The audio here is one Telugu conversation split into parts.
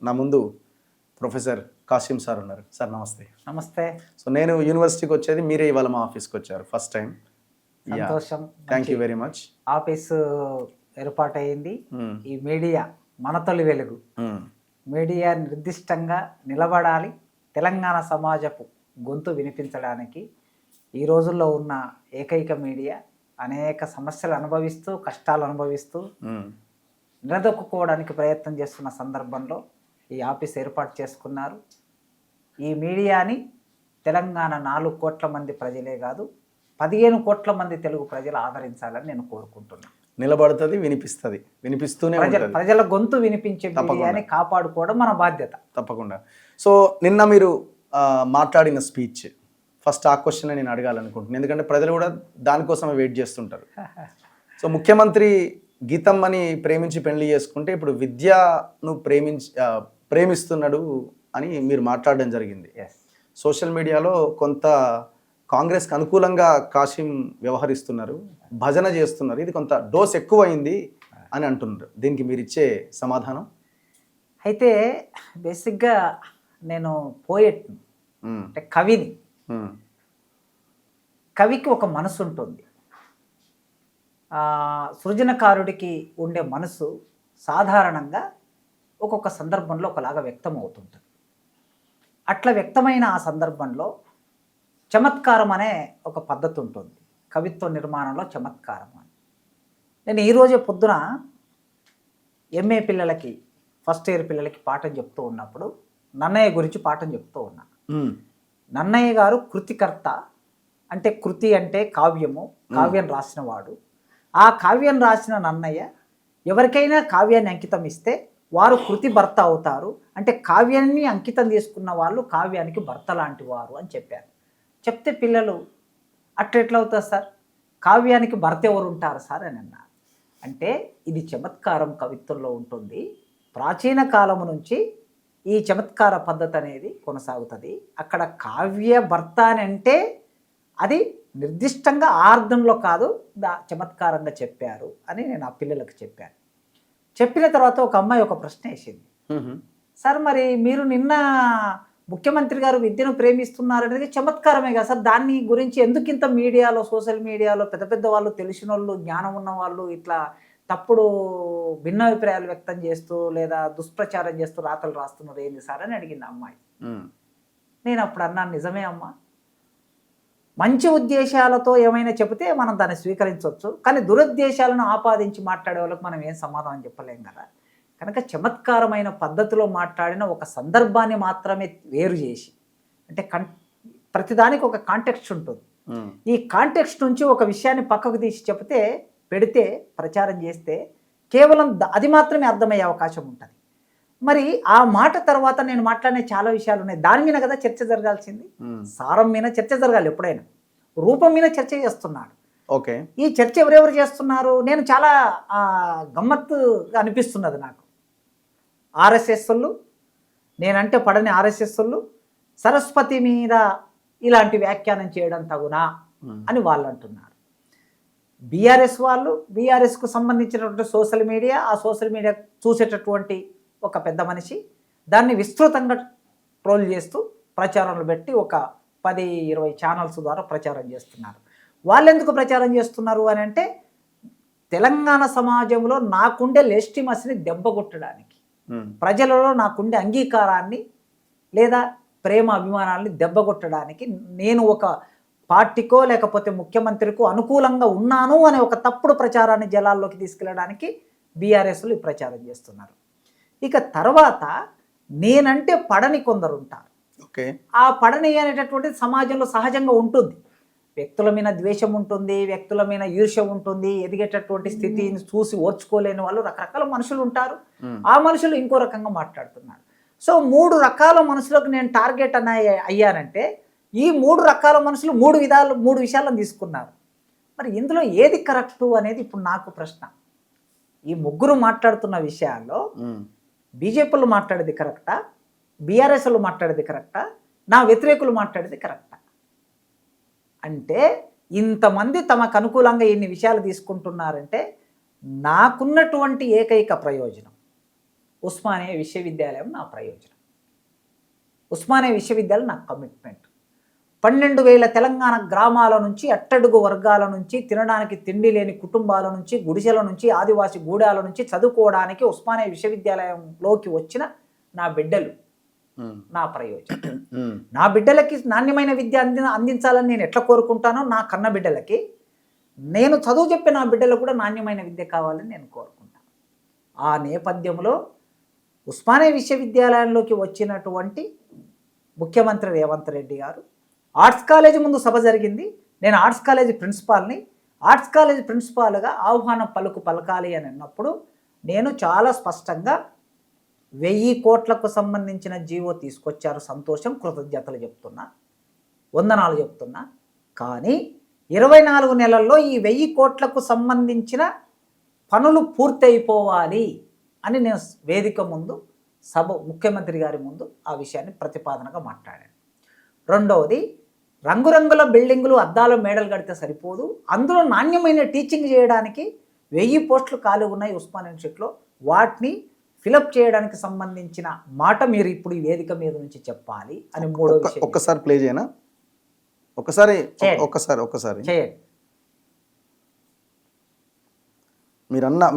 నా ముందు ప్రొఫెసర్ కాసిం సార్ ఉన్నారు. సార్ నమస్తే. నమస్తే. సో నేను యూనివర్సిటీకి వచ్చేది, మీరే ఇవాళ మా ఆఫీస్కి వచ్చారు ఫస్ట్ టైం. సంతోషం. Thank you very much. Office ఏర్పాటైంది. ఈ మీడియా మన తొలి వెలుగు. మీడియా నిర్దిష్టంగా నిలబడాలి, తెలంగాణ సమాజపు గొంతు వినిపించడానికి. ఈ రోజుల్లో ఉన్న ఏకైక మీడియా అనేక సమస్యలు అనుభవిస్తూ, కష్టాలు అనుభవిస్తూ నిలదొక్కుకోవడానికి ప్రయత్నం చేస్తున్న సందర్భంలో ఈ ఆఫీస్ ఏర్పాటు చేసుకున్నారు. ఈ మీడియాని తెలంగాణ 4 కోట్ల మంది ప్రజలే కాదు, 15 కోట్ల మంది తెలుగు ప్రజలు ఆదరించాలని నేను కోరుకుంటున్నాను. నిలబడుతుంది, వినిపిస్తుంది, వినిపిస్తూనే ప్రజల గొంతు వినిపించే మీడియాని కాపాడుకోవడం మన బాధ్యత. తప్పకుండా. సో నిన్న మీరు మాట్లాడిన స్పీచ్, ఫస్ట్ ఆ క్వశ్చన్ నేను అడగాలనుకుంటున్నాను, ఎందుకంటే ప్రజలు కూడా దానికోసమే వెయిట్ చేస్తుంటారు. సో ముఖ్యమంత్రి గీతమ్మని ప్రేమించి పెళ్లి చేసుకుంటే ఇప్పుడు విద్యను ప్రేమిస్తున్నాడు అని మీరు మాట్లాడడం జరిగింది. సోషల్ మీడియాలో కొంత కాంగ్రెస్కి అనుకూలంగా కాసిం వ్యవహరిస్తున్నారు, భజన చేస్తున్నారు, ఇది కొంత డోస్ ఎక్కువైంది అని అంటున్నారు. దీనికి మీరు ఇచ్చే సమాధానం? అయితే బేసిక్గా నేను పోయెట్, అంటే కవిని. కవికి ఒక మనసు ఉంటుంది. సృజనకారుడికి ఉండే మనసు సాధారణంగా ఒక్కొక్క సందర్భంలో ఒకలాగా వ్యక్తం అవుతుంటుంది. అట్లా వ్యక్తమైన ఆ సందర్భంలో చమత్కారం అనే ఒక పద్ధతి ఉంటుంది కవిత్వ నిర్మాణంలో. చమత్కారం అని నేను ఈరోజే పొద్దున ఎంఏ పిల్లలకి, ఫస్ట్ ఇయర్ పిల్లలకి పాఠం చెప్తూ ఉన్నప్పుడు నన్నయ్య గురించి పాఠం చెప్తూ ఉన్నా. నన్నయ్య గారు కృతికర్త, అంటే కృతి అంటే కావ్యము, కావ్యం రాసినవాడు. ఆ కావ్యం రాసిన నన్నయ్య ఎవరికైనా కావ్యాన్ని అంకితం ఇస్తే వారు కృతి భర్త అవుతారు, అంటే కావ్యాన్ని అంకితం తీసుకున్న వాళ్ళు కావ్యానికి భర్త లాంటి వారు అని చెప్పారు. చెప్తే పిల్లలు అట్లా అవుతుంది సార్, కావ్యానికి భర్త ఎవరు ఉంటారు సార్ అని అన్నారు. అంటే ఇది చమత్కారం కవిత్వంలో ఉంటుంది. ప్రాచీన కాలము నుంచి ఈ చమత్కార పద్ధతి అనేది కొనసాగుతుంది. అక్కడ కావ్య భర్త అని అంటే అది నిర్దిష్టంగా ఆర్థంలో కాదు, చమత్కారంగా చెప్పారు అని నేను ఆ పిల్లలకు చెప్పాను. చెప్పిన తర్వాత ఒక అమ్మాయి ఒక ప్రశ్న వేసింది, సార్ మరి మీరు నిన్న ముఖ్యమంత్రి గారు విద్యను ప్రేమిస్తున్నారు అనేది చమత్కారమే కదా సార్, దాన్ని గురించి ఎందుకు ఇంత మీడియాలో, సోషల్ మీడియాలో పెద్ద పెద్ద వాళ్ళు, తెలిసిన వాళ్ళు, జ్ఞానం ఉన్న వాళ్ళు ఇట్లా తప్పుడు భిన్నాభిప్రాయాలు వ్యక్తం చేస్తూ లేదా దుష్ప్రచారం చేస్తూ రాతలు రాస్తున్నారు ఏంది సార్ అని అడిగింది అమ్మాయి. నేను అప్పుడు అన్నాను, నిజమే అమ్మా, మంచి ఉద్దేశాలతో ఏమైనా చెబితే మనం దాన్ని స్వీకరించవచ్చు, కానీ దురుద్దేశాలను ఆపాదించి మాట్లాడే వాళ్ళకి మనం ఏం సమాధానం చెప్పలేం కదా. కనుక చమత్కారమైన పద్ధతిలో మాట్లాడిన ఒక సందర్భాన్ని మాత్రమే వేరు చేసి, అంటే ప్రతిదానికి ఒక కాంటెక్స్ట్ ఉంటుంది. ఈ కాంటెక్స్ట్ నుంచి ఒక విషయాన్ని పక్కకు తీసి చెప్తే, పెడితే, ప్రచారం చేస్తే కేవలం అది మాత్రమే అర్థమయ్యే అవకాశం ఉంటుంది. మరి ఆ మాట తర్వాత నేను మాట్లాడిన చాలా విషయాలు ఉన్నాయి, దాని మీద కదా చర్చ జరగాల్సింది. సారం మీద చర్చ జరగాలి ఎప్పుడైనా, రూపం మీద చర్చ చేస్తున్నాడు. ఓకే, ఈ చర్చ ఎవరెవరు చేస్తున్నారు? నేను చాలా గమ్మత్తుగా అనిపిస్తున్నది నాకు. ఆర్ఎస్ఎస్ వాళ్ళు, నేనంటే పడని ఆర్ఎస్ఎస్ వాళ్ళు సరస్వతి మీద ఇలాంటి వ్యాఖ్యానం చేయడం తగునా అని వాళ్ళు అంటున్నారు. బీఆర్ఎస్ వాళ్ళు, బీఆర్ఎస్కు సంబంధించినటువంటి సోషల్ మీడియా, ఆ సోషల్ మీడియా చూసేటటువంటి ఒక పెద్ద మనిషి దాన్ని విస్తృతంగా ట్రోల్ చేస్తూ ప్రచారాలు పెట్టి ఒక 10-20 ఛానల్స్ ద్వారా ప్రచారం చేస్తున్నారు. వాళ్ళు ఎందుకు ప్రచారం చేస్తున్నారు అని అంటే, తెలంగాణ సమాజంలో నాకుండే లెజిటిమసీని దెబ్బకొట్టడానికి, ప్రజలలో నాకుండే అంగీకారాన్ని లేదా ప్రేమ అభిమానాన్ని దెబ్బకొట్టడానికి, నేను ఒక పార్టీకో లేకపోతే ముఖ్యమంత్రికో అనుకూలంగా ఉన్నాను అనే ఒక తప్పుడు ప్రచారాన్ని జనాల్లోకి తీసుకెళ్ళడానికి బీఆర్ఎస్లు ఈ ప్రచారం చేస్తున్నారు. ఇక తర్వాత నేనంటే పడని కొందరు ఉంటారు. ఓకే, ఆ పడని అనేటటువంటిది సమాజంలో సహజంగా ఉంటుంది. వ్యక్తుల మీద ద్వేషం ఉంటుంది, వ్యక్తుల మీద ఈర్ష్య ఉంటుంది, ఎదిగేటటువంటి స్థితిని చూసి ఓర్చుకోలేని వాళ్ళు రకరకాల మనుషులు ఉంటారు. ఆ మనుషులు ఇంకో రకంగా మాట్లాడుతున్నారు. సో 3 రకాల మనుషులకు నేను టార్గెట్ అయ్యానంటే, ఈ 3 రకాల మనుషులు 3 విషయాలను తీసుకున్నారు. మరి ఇందులో ఏది కరెక్టు అనేది ఇప్పుడు నాకు ప్రశ్న. ఈ ముగ్గురు మాట్లాడుతున్న విషయాల్లో బీజేపీలు మాట్లాడేది కరెక్టా, బీఆర్ఎస్లు మాట్లాడేది కరెక్టా, నా వ్యతిరేకులు మాట్లాడేది కరెక్టా? అంటే ఇంతమంది తమకు అనుకూలంగా ఇన్ని విషయాలు తీసుకుంటున్నారంటే, నాకున్నటువంటి ఏకైక ప్రయోజనం ఉస్మానియా విశ్వవిద్యాలయం నా ప్రయోజనం. ఉస్మానియా విశ్వవిద్యాలయం నా కమిట్మెంట్. 12,000 తెలంగాణ గ్రామాల నుంచి, అట్టడుగు వర్గాల నుంచి, తినడానికి తిండి లేని కుటుంబాల నుంచి, గుడిసెల నుంచి, ఆదివాసి గూడాల నుంచి చదువుకోవడానికి ఉస్మానియా విశ్వవిద్యాలయంలోకి వచ్చిన నా బిడ్డలు నా ప్రయోజనం. నా బిడ్డలకి నాణ్యమైన విద్య అందించాలని నేను ఎట్లా కోరుకుంటానో, నా కన్న బిడ్డలకి నేను చదువు చెప్పే నా బిడ్డలకు కూడా నాణ్యమైన విద్య కావాలని నేను కోరుకుంటాను. ఆ నేపథ్యంలో ఉస్మానియా విశ్వవిద్యాలయంలోకి వచ్చినటువంటి ముఖ్యమంత్రి రేవంత్ రెడ్డి గారు, ఆర్ట్స్ కాలేజీ ముందు సభ జరిగింది, నేను ఆర్ట్స్ కాలేజీ ప్రిన్సిపాల్ని, ఆర్ట్స్ కాలేజీ ప్రిన్సిపాల్గా ఆహ్వానం పలకాలి అని అన్నప్పుడు నేను చాలా స్పష్టంగా 1000 కోట్లకు సంబంధించిన జీవో తీసుకొచ్చారు, సంతోషం, కృతజ్ఞతలు చెప్తున్నా, వందనాలు చెప్తున్నా. కానీ 24 నెలల్లో ఈ 1000 కోట్లకు సంబంధించిన పనులు పూర్తి అయిపోవాలి అని నేను వేదిక ముందు, ముఖ్యమంత్రి గారి ముందు ఆ విషయాన్ని ప్రతిపాదనగా మాట్లాడాను. రెండవది, రంగురంగుల బిల్డింగులు, అద్దాల మేడలు కడితే సరిపోదు, అందులో నాణ్యమైన టీచింగ్ చేయడానికి 1000 పోస్టులు ఖాళీ ఉన్నాయి ఉస్మానియా యూనివర్సిటీలో, వాటిని ఫిలప్ చేయడానికి సంబంధించిన మాట మీరు ఇప్పుడు ఈ వేదిక మీద నుంచి చెప్పాలి అని మూడో విషయం. ఒక్కసారి ప్లే చేయనా? ఒక్కసారి చేయండి.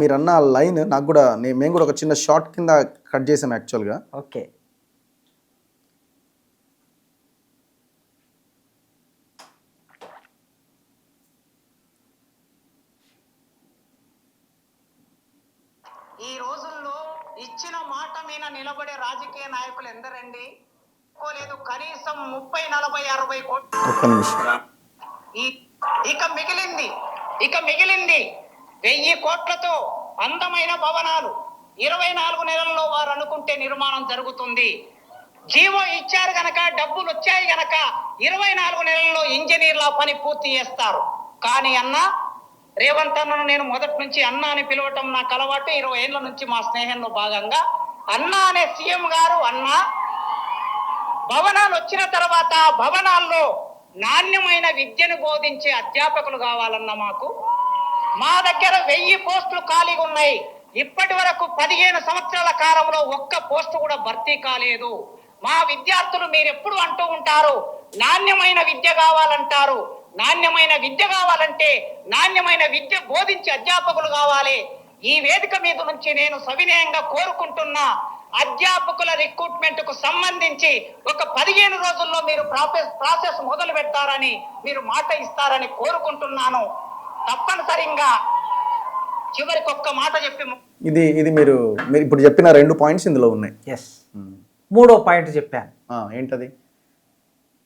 మీరన్న లైన్ నాకు కూడా, మేము కూడా ఒక చిన్న షార్ట్ కింద కట్ చేసాం యాక్చువల్గా. ఓకే. ఈ రోజుల్లో ఇచ్చిన మాట మీద నిలబడే రాజకీయ నాయకులు ఎందరండి? లేదు, కనీసం 30, 40, 60 కోట్లు. ఇక మిగిలింది 1000 కోట్లతో అందమైన భవనాలు 24 నెలల్లో వారు అనుకుంటే నిర్మాణం జరుగుతుంది. జీవో ఇచ్చారు గనక, డబ్బులు వచ్చాయి గనక 24 నెలల్లో ఇంజనీర్ల పని పూర్తి చేస్తారు. కానీ రేవంత్ అన్నను నేను మొదటి నుంచి అన్న అని పిలవటం నాకు అలవాటు. 20 ఏళ్ల నుంచి మా స్నేహంలో భాగంగా అన్న అనే సీఎం గారు, అన్న భవనాలు వచ్చిన తర్వాత భవనాల్లో నాణ్యమైన విద్యను బోధించే అధ్యాపకులు కావాలన్న మాకు. మా దగ్గర 1000 పోస్టులు ఖాళీగా ఉన్నాయి. ఇప్పటి వరకు 15 సంవత్సరాల కాలంలో ఒక్క పోస్టు కూడా భర్తీ కాలేదు. మా విద్యార్థులు మీరు ఎప్పుడు అంటూ ఉంటారు, నాణ్యమైన విద్య కావాలంటారు. నాణ్యమైన విద్య కావాలంటే నాణ్యమైన విద్య బోధించే అధ్యాపకులు కావాలి. ఈ వేదిక మీద నుంచి నేను సవినయంగా కోరుకుంటున్నా, అధ్యాపకుల రిక్రూట్మెంట్ కు సంబంధించి ఒక 15 రోజుల్లో మీరు ప్రాసెస్ మొదలు పెడతారని, మీరు మాట ఇస్తారని కోరుకుంటున్నాను. తప్పనిసరిగా చివరికి ఒక్క మాట చెప్పి ఇది మీరు ఇప్పుడు చెప్పిన 2 పాయింట్స్ ఇందులో ఉన్నాయి. ఎస్, మూడో పాయింట్ చెప్పాను. ఏంటది?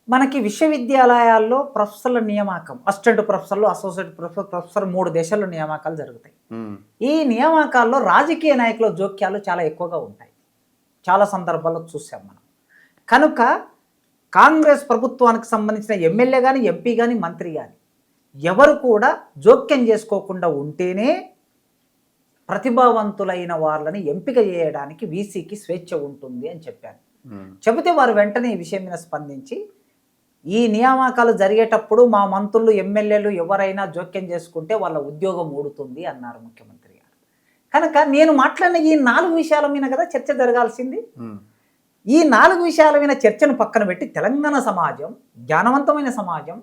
మనకి విశ్వవిద్యాలయాల్లో ప్రొఫెసర్ల నియామకం, అసిస్టెంట్ ప్రొఫెసర్లు, అసోసియేట్ ప్రొఫెసర్ 3 దేశాల్లో నియామకాలు జరుగుతాయి. ఈ నియామకాల్లో రాజకీయ నాయకుల జోక్యాలు చాలా ఎక్కువగా ఉంటాయి. చాలా సందర్భాల్లో చూసాం మనం. కనుక కాంగ్రెస్ ప్రభుత్వానికి సంబంధించిన ఎమ్మెల్యే కానీ, ఎంపీ కానీ, మంత్రి కానీ ఎవరు కూడా జోక్యం చేసుకోకుండా ఉంటేనే ప్రతిభావంతులైన వాళ్ళని ఎంపిక చేయడానికి వీసీకి స్వేచ్ఛ ఉంటుంది అని చెప్పాను. చెబితే వారు వెంటనే ఈ విషయం మీద స్పందించి, ఈ నియామకాలు జరిగేటప్పుడు మా మంత్రులు, ఎమ్మెల్యేలు ఎవరైనా జోక్యం చేసుకుంటే వాళ్ళ ఉద్యోగం ఊడుతుంది అన్నారు ముఖ్యమంత్రి గారు. కనుక నేను మాట్లాడిన ఈ 4 విషయాల మీద కదా చర్చ జరగాల్సింది. ఈ 4 విషయాల మీద చర్చను పక్కన పెట్టి తెలంగాణ సమాజం జ్ఞానవంతమైన సమాజం,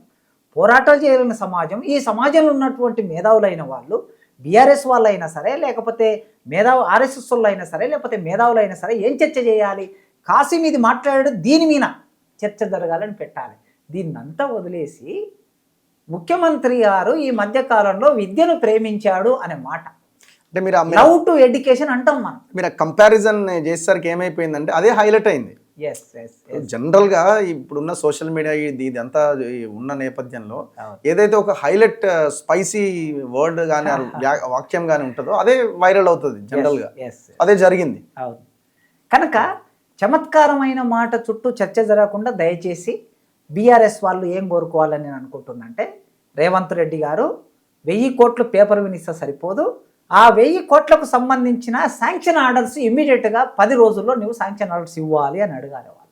పోరాటాలు చేయలేని సమాజం, ఈ సమాజంలో ఉన్నటువంటి మేధావులైన వాళ్ళు, బీఆర్ఎస్ వాళ్ళు అయినా సరే, లేకపోతే ఆర్ఎస్ఎస్ వాళ్ళు అయినా సరే, లేకపోతే మేధావులు అయినా సరే, ఏం చర్చ చేయాలి? కాశీ మీద మాట్లాడాడు, దీని మీద చర్చ జరగాలని పెట్టాలి. దీన్నంతా వదిలేసి ముఖ్యమంత్రి గారు ఈ మధ్యకాలంలో విద్యను ప్రేమించాడు అనే మాట, అంటే మీరు లవ్ టు ఎడ్యుకేషన్ అంటాం మనం. మీరు కంపారిజన్ చేసేసరికి ఏమైపోయిందంటే అదే హైలైట్ అయింది. జనరల్గా ఇప్పుడున్న సోషల్ మీడియా ఇదంతా ఉన్న నేపథ్యంలో ఏదైతే ఒక హైలైట్ స్పైసీ వర్డ్ కానీ వాక్యం కానీ ఉంటుందో అదే వైరల్ అవుతుంది జనరల్గా. అదే జరిగింది. అవును. కనుక చమత్కారమైన మాట చుట్టూ చర్చ జరగకుండా దయచేసి బీఆర్ఎస్ వాళ్ళు ఏం కోరుకోవాలని నేను అనుకుంటున్నంటే, రేవంత్ రెడ్డి గారు 1000 కోట్లు పేపర్ వినిస్తే సరిపోదు, ఆ 1000 కోట్లకు సంబంధించిన శాంక్షన్ ఆర్డర్స్ ఇమ్మీడియట్గా 10 రోజుల్లో నువ్వు శాంక్షన్ ఆర్డర్స్ ఇవ్వాలి అని అడగాలి వాళ్ళు.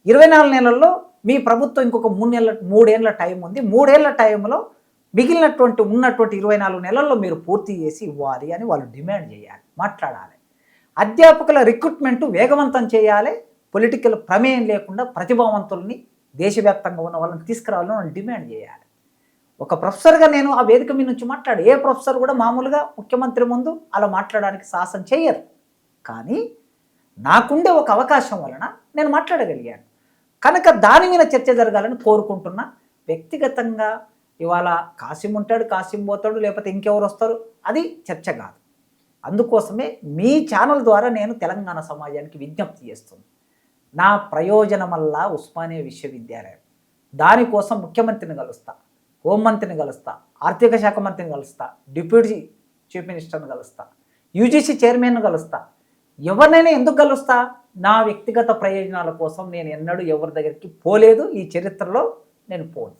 24 నెలల్లో మీ ప్రభుత్వం ఇంకొక 3 ఏళ్ళ టైం ఉంది. 3 ఏళ్ల టైంలో ఉన్నటువంటి 24 నెలల్లో మీరు పూర్తి చేసి ఇవ్వాలి అని వాళ్ళు డిమాండ్ చేయాలి, మాట్లాడాలి. అధ్యాపకుల రిక్రూట్మెంట్ వేగవంతం చేయాలి, పొలిటికల్ ప్రమేయం లేకుండా ప్రతిభావంతుల్ని దేశవ్యాప్తంగా ఉన్న వాళ్ళని తీసుకురావాలని వాళ్ళు డిమాండ్ చేయాలి. ఒక ప్రొఫెసర్గా నేను ఆ వేదిక మీద నుంచి మాట్లాడు, ఏ ప్రొఫెసర్ కూడా మామూలుగా ముఖ్యమంత్రి ముందు అలా మాట్లాడడానికి సాహసం చేయరు. కానీ నాకుండే ఒక అవకాశం వలన నేను మాట్లాడగలిగాను కనుక దాని మీద చర్చ జరగాలని కోరుకుంటున్నా. వ్యక్తిగతంగా ఇవాళ కాసిం ఉంటాడు, కాసిం పోతాడు, లేకపోతే ఇంకెవరు వస్తారు, అది చర్చ కాదు. అందుకోసమే మీ ఛానల్ ద్వారా నేను తెలంగాణ సమాజానికి విజ్ఞప్తి చేస్తుంది. నా ప్రయోజనమల్లా ఉస్మానియా విశ్వవిద్యాలయం, దానికోసం ముఖ్యమంత్రిని కలుస్తా, హోంమంత్రిని కలుస్తా, ఆర్థిక శాఖ మంత్రిని కలుస్తా, డిప్యూటీ చీఫ్ మినిస్టర్ని కలుస్తా, యూజీసీ చైర్మన్ను కలుస్తా. ఎవరినైనా ఎందుకు కలుస్తా? నా వ్యక్తిగత ప్రయోజనాల కోసం నేను ఎన్నడూ ఎవరి దగ్గరికి పోలేదు, ఈ చరిత్రలో నేను పోను.